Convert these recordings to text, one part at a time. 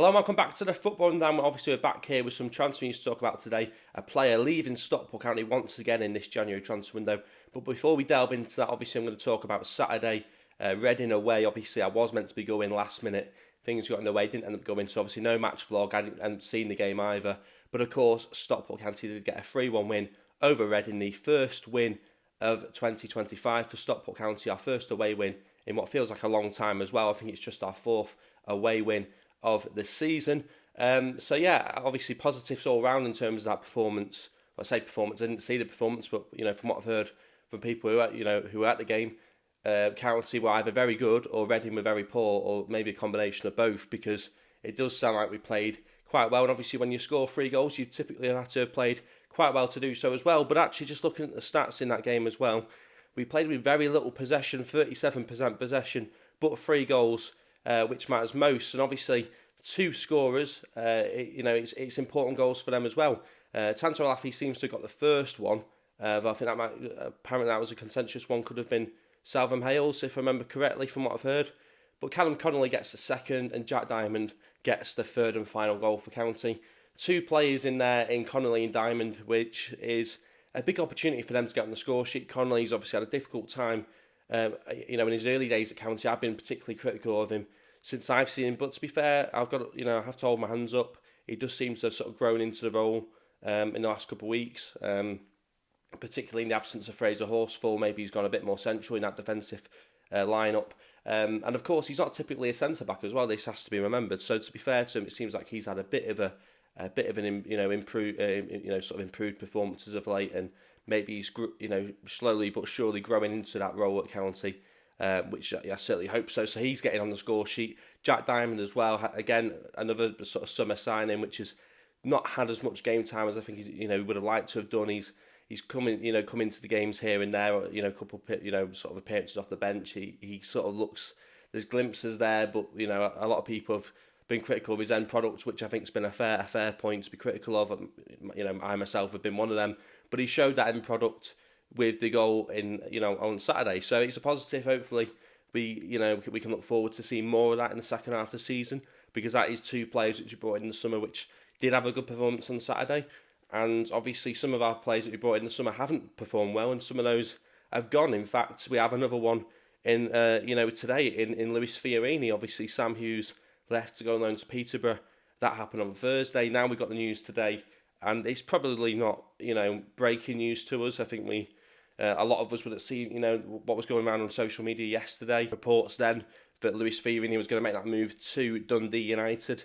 Hello, welcome back to the Football Rundown. Obviously, we're back here with some transfer news to talk about today. A player leaving Stockport County once again in this January transfer window. But before we delve into that, obviously, I'm going to talk about Saturday. Reading away. Obviously, I was meant to be going last minute. Things got in the way, didn't end up going. So, obviously, no match vlog. I hadn't seen the game either. But, of course, Stockport County did get a 3-1 win over Reading. The first win of 2025 for Stockport County. Our first away win in what feels like a long time as well. I think it's just our fourth away win of the season. So yeah, obviously positives all round in terms of that performance. Well, I say performance, I didn't see the performance, but from what I've heard from people who were at the game, County were either very good or Reading were very poor, or maybe a combination of both, because it does sound like we played quite well. And obviously when you score 3 goals, you typically have to have played quite well to do so as well. But actually just looking at the stats in that game as well, we played with very little possession, 37% possession, but 3 goals, which matters most. And obviously 2 scorers, it's important goals for them as well. Tanto Alafi seems to have got the first one, but I think apparently that was a contentious one, could have been Salvam Hales, if I remember correctly from what I've heard. But Callum Connolly gets the second and Jack Diamond gets the third and final goal for County. 2 players in there in Connolly and Diamond, which is a big opportunity for them to get on the score sheet. Connolly's obviously had a difficult time. In his early days at County, I've been particularly critical of him since I've seen him. But to be fair, I have to hold my hands up. He does seem to have sort of grown into the role in the last couple of weeks, particularly in the absence of Fraser Horsfall. Maybe he's gone a bit more central in that defensive lineup. And of course, he's not typically a centre back as well. This has to be remembered. So to be fair to him, it seems like he's had a bit of an improved performances of late, and maybe he's slowly but surely growing into that role at County, which I certainly hope so. So he's getting on the score sheet. Jack Diamond as well, again another sort of summer signing, which has not had as much game time as I think he would have liked to have done. He's come into the games here and there, a couple sort of appearances off the bench. He sort of looks, there's glimpses there, but a lot of people have been critical of his end product, which I think has been a fair point to be critical of. I myself have been one of them, but he showed that end product with the goal on Saturday. So it's a positive. Hopefully, we can look forward to seeing more of that in the second half of the season, because that is 2 players which we brought in the summer which did have a good performance on Saturday, and obviously some of our players that we brought in the summer haven't performed well, and some of those have gone. In fact, we have another one in today in Lewis Fiorini. Obviously, Sam Hughes left to go on loan to Peterborough. That happened on Thursday. Now we've got the news today, and it's probably not breaking news to us. I think a lot of us would have seen what was going around on social media yesterday. Reports then that Lewis Fiorini was going to make that move to Dundee United.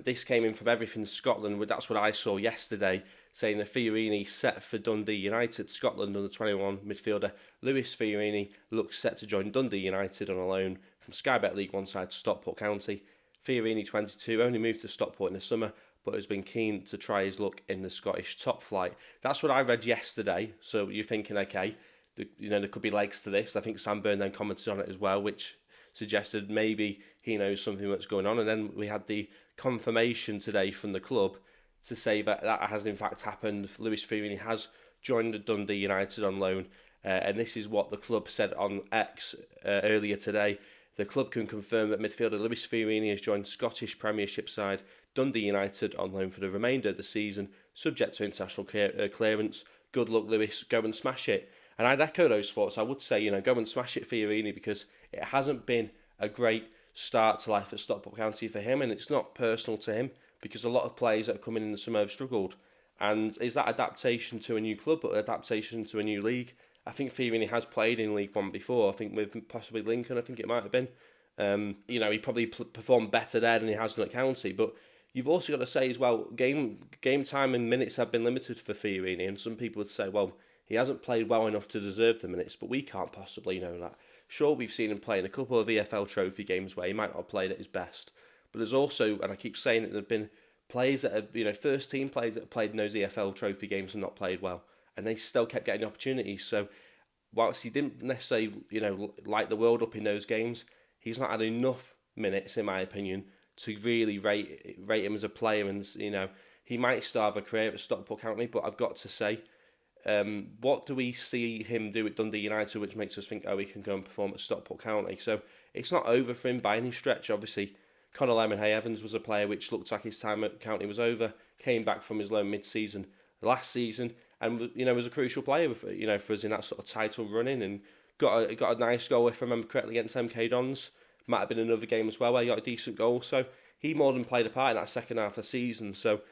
This came in from Everything Scotland. That's what I saw yesterday, saying that Fiorini set for Dundee United. Scotland under 21 midfielder Lewis Fiorini looks set to join Dundee United on a loan from Sky Bet League One side to Stockport County. Fiorini, 22, only moved to Stockport in the summer, but has been keen to try his luck in the Scottish top flight. That's what I read yesterday. So you're thinking, okay, there could be legs to this. I think Sam Byrne then commented on it as well, which suggested maybe he knows something that's going on. And then we had the confirmation today from the club to say that has in fact happened. Lewis Fiorini has joined Dundee United on loan, and this is what the club said on X earlier today. The club can confirm that midfielder Lewis Fiorini has joined Scottish Premiership side Dundee United on loan for the remainder of the season, subject to international clearance. Good luck, Lewis. Go and smash it. And I'd echo those thoughts. I would say, go and smash it, Fiorini, because it hasn't been a great start to life at Stockport County for him, and it's not personal to him, because a lot of players that have come in the summer have struggled. And is that adaptation to a new club or adaptation to a new league? I think Fiorini has played in League One before. I think with possibly Lincoln, I think it might have been. He probably performed better there than he has done at County. But you've also got to say as well, game time and minutes have been limited for Fiorini. And some people would say, well, he hasn't played well enough to deserve the minutes. But we can't possibly know that. Sure, we've seen him play in a couple of EFL Trophy games where he might not have played at his best. But there's also, and I keep saying it, there have been players that have, first team players that have played in those EFL Trophy games and not played well, and they still kept getting opportunities. So whilst he didn't necessarily, light the world up in those games, he's not had enough minutes, in my opinion, to really rate him as a player. And he might still have a career at Stockport County, but I've got to say, what do we see him do at Dundee United, which makes us think, he can go and perform at Stockport County? So it's not over for him by any stretch. Obviously, Conor Lemonhay-Evans was a player which looked like his time at County was over, came back from his loan mid-season last season, and was a crucial player for, for us in that sort of title running, and got a nice goal, if I remember correctly, against MK Dons. Might have been another game as well where he got a decent goal, so he more than played a part in that second half of the season. So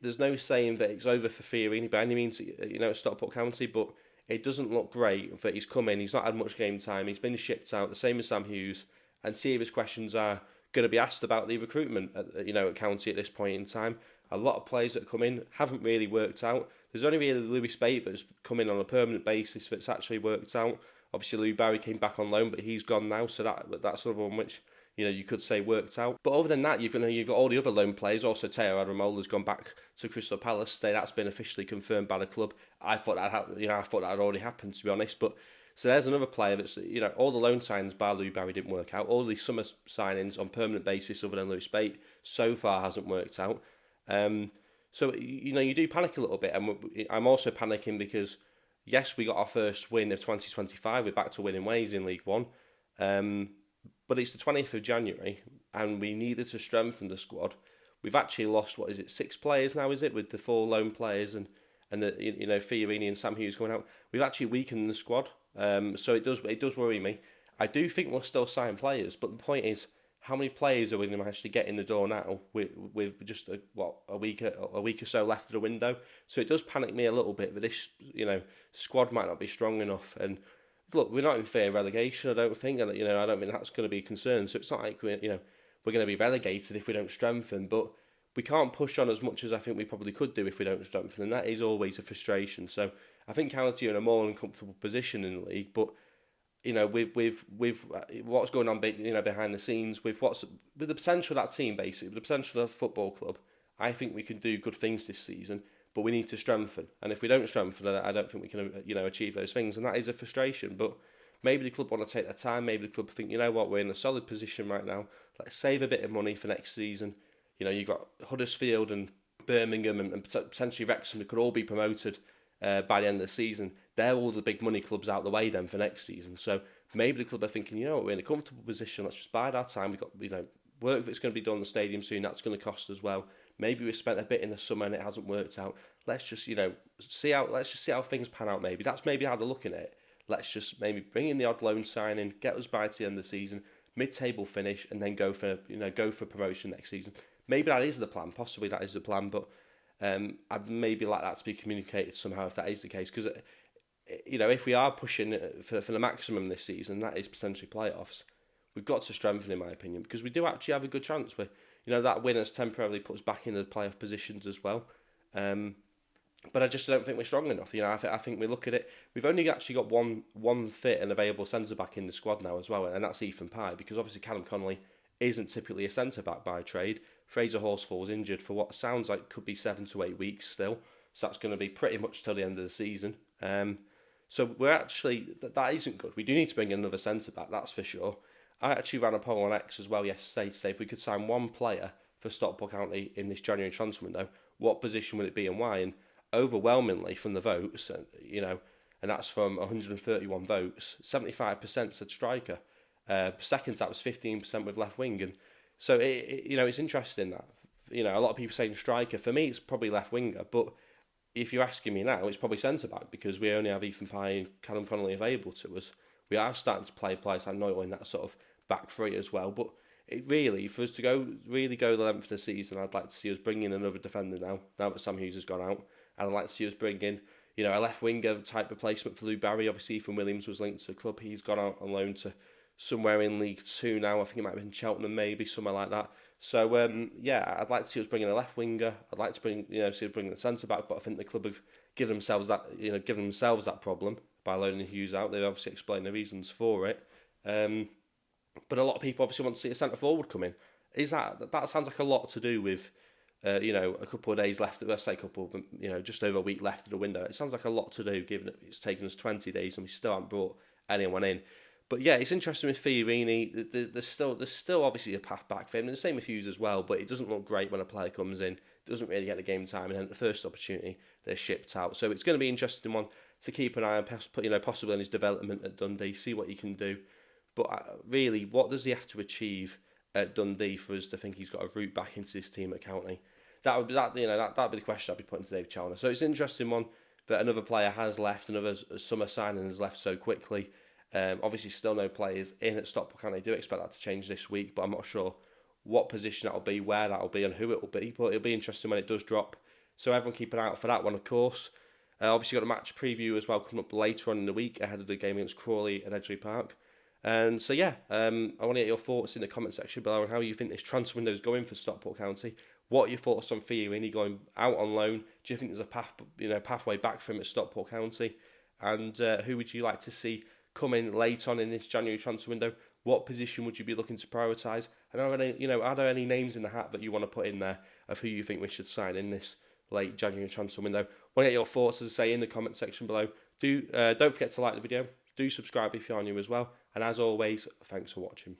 there's no saying that it's over for Fiorini by any means, at Stockport County, but it doesn't look great that he's come in. He's not had much game time. He's been shipped out, the same as Sam Hughes, and serious questions are going to be asked about the recruitment at County at this point in time. A lot of players that come in haven't really worked out. There's only really Lewis Spate that's come in on a permanent basis that's actually worked out. Obviously, Louis Barry came back on loan, but he's gone now, so that's another one which you could say worked out. But other than that, you've got all the other loan players. Also, Teo Adramola's gone back to Crystal Palace. That's been officially confirmed by the club. I thought that had already happened, to be honest. But so there's another player that's all the loan signings by Louis Barry didn't work out. All the summer signings on permanent basis, other than Lewis Spate, so far hasn't worked out. So you do panic a little bit, and I'm also panicking because yes, we got our first win of 2025. We're back to winning ways in League One. But it's the 20th of January, and we needed to strengthen the squad. We've actually lost, 6 players now, is it, with the 4 loan players and the Fiorini and Sam Hughes going out. We've actually weakened the squad, so it does worry me. I do think we'll still sign players, but the point is, how many players are we going to actually get in the door now with just a week or so left of the window? So it does panic me a little bit that this squad might not be strong enough. And look, we're not in fear of relegation, I don't think, and I don't think that's going to be a concern. So it's not like we're going to be relegated if we don't strengthen, but we can't push on as much as I think we probably could do if we don't strengthen, and that is always a frustration. So I think County are in a more uncomfortable position in the league, but with what's going on, behind the scenes, with the potential of that team, basically, with the potential of the football club, I think we can do good things this season. But we need to strengthen, and if we don't strengthen, I don't think we can, achieve those things, and that is a frustration. But maybe the club want to take their time. Maybe the club think, we're in a solid position right now. Let's save a bit of money for next season. You've got Huddersfield and Birmingham and potentially Wrexham that could all be promoted by the end of the season. They're all the big money clubs out the way then for next season. So maybe the club are thinking, we're in a comfortable position. Let's just bide our time. We've got work that's going to be done in the stadium soon. That's going to cost as well. Maybe we spent a bit in the summer and it hasn't worked out. Let's just see how things pan out. Maybe that's how they're looking at it. Let's just maybe bring in the odd loan signing, get us by to the end of the season, mid-table finish, and then go for promotion next season. Maybe that is the plan. Possibly that is the plan, but I'd maybe like that to be communicated somehow if that is the case. Because if we are pushing for the maximum this season, that is potentially playoffs. We've got to strengthen, in my opinion, because we do actually have a good chance. That win has temporarily put us back in the playoff positions as well. But I just don't think we're strong enough. I think we look at it. We've only actually got one fit and available centre back in the squad now as well, and that's Ethan Pye, because obviously Callum Connolly isn't typically a centre back by trade. Fraser Horsfall's injured for what sounds like could be 7 to 8 weeks still, so that's going to be pretty much till the end of the season. So we're actually that isn't good. We do need to bring in another centre back, that's for sure. I actually ran a poll on X as well yesterday to say if we could sign one player for Stockport County in this January transfer window, what position would it be and why? And overwhelmingly from the votes, and that's from 131 votes, 75% said striker. Second to that was 15% with left wing, and so it's interesting that a lot of people saying striker. For me, it's probably left winger, but if you're asking me now, it's probably centre back because we only have Ethan Pye and Callum Connolly available to us. We are starting to play players like Noyle in that sort of back three as well, but it really, for us to go the length of the season, I'd like to see us bring in another defender now that Sam Hughes has gone out. And I'd like to see us bring in, a left winger type replacement for Lou Barry. Obviously, Ethan Williams was linked to the club. He's gone out on loan to somewhere in League 2 now. I think it might have been Cheltenham, maybe, somewhere like that. So, I'd like to see us bring in a left winger. I'd like to see us bring in a centre-back, but I think the club have given themselves that problem by loaning Hughes out. They've obviously explained the reasons for it. But a lot of people obviously want to see a centre-forward come in. That sounds like a lot to do with a couple of days left, let's say just over a week left of the window. It sounds like a lot to do, given that it's taken us 20 days and we still haven't brought anyone in. But yeah, it's interesting with Fiorini. There's still obviously a path back for him, and the same with Hughes as well. But it doesn't look great when a player comes in, doesn't really get the game time, and then at the first opportunity they're shipped out. So it's going to be an interesting one to keep an eye on, possibly in his development at Dundee, see what he can do. But really, what does he have to achieve at Dundee for us to think he's got a route back into this team at County. That'd be the question I'd be putting to Dave Challinor. So it's an interesting one that another player has left, another summer signing has left so quickly. Obviously, still no players in at Stockport County. I do expect that to change this week, but I'm not sure what position that'll be, where that'll be, and who it will be. But it'll be interesting when it does drop. So everyone keep an eye out for that one, of course. Obviously, got a match preview as well coming up later on in the week ahead of the game against Crawley at Edgeley Park. And so, yeah, I want to get your thoughts in the comment section below on how you think this transfer window is going for Stockport County. What are your thoughts on Fiorini going out on loan? Do you think there's a pathway back for him at Stockport County? And who would you like to see come in late on in this January transfer window? What position would you be looking to prioritise? And are there any names in the hat that you want to put in there of who you think we should sign in this late January transfer window? Want to get your thoughts, as I say, in the comment section below. Don't forget to like the video. Do subscribe if you're new as well. And as always, thanks for watching.